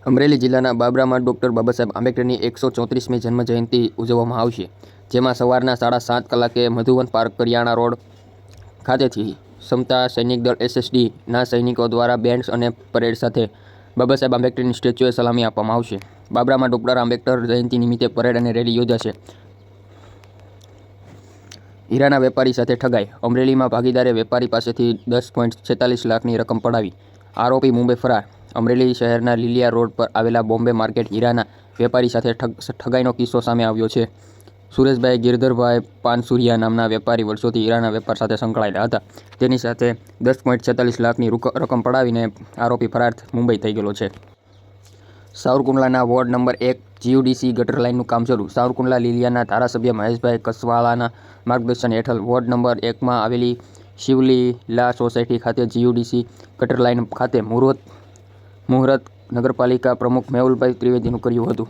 અમરેલી જિલ્લાના બાબરામાં ડૉક્ટર બાબા સાહેબ આંબેડકરની 134મી જન્મજયંતિ ઉજવવામાં આવશે, જેમાં સવારના 7:30 કલાકે મધુવન પાર્ક કરિયાણા રોડ ખાતેથી સમતા સૈનિક દળ SSDના સૈનિકો દ્વારા બેન્ડ્સ અને પરેડ સાથે બાબા સાહેબ આંબેડકરની સ્ટેચ્યુએ સલામી આપવામાં આવશે. બાબરામાં ડૉક્ટર આંબેડકર જયંતિ નિમિત્તે પરેડ અને રેલી યોજાશે. હીરાના વેપારી સાથે ઠગાઈ. અમરેલીમાં ભાગીદારે વેપારી પાસેથી 10.46 લાખની રકમ પડાવી, આરોપી મુંબઈ ફરાર. અમરેલી શહેરના લીલિયા રોડ પર આવેલા બોમ્બે માર્કેટ હીરાના વેપારી સાથે ઠગાઈનો કિસ્સો સામે આવ્યો છે. સુરેશભાઈ ગિરધરભાઈ પાનસુરિયા નામના વેપારી વર્ષોથી હીરાના વેપાર સાથે સંકળાયેલા હતા. તેની સાથે 10.46 લાખની રકમ પડાવીને આરોપી ફરાર મુંબઈ થઈ ગયેલો છે. સાવરકુંડલાના વોર્ડ નંબર 1 GUDC ગટર લાઇનનું કામ શરૂ. સાવરકુંડલા લીલિયાના ધારાસભ્ય મહેશભાઈ કસવાલાના માર્ગદર્શન હેઠળ વોર્ડ નંબર 1માં આવેલી શિવલીલા સોસાયટી ખાતે GUDC ગટર લાઇન ખાતે મુહૂર્ત નગરપાલિકા પ્રમુખ મેહુલભાઈ ત્રિવેદીનું કર્યું હતું.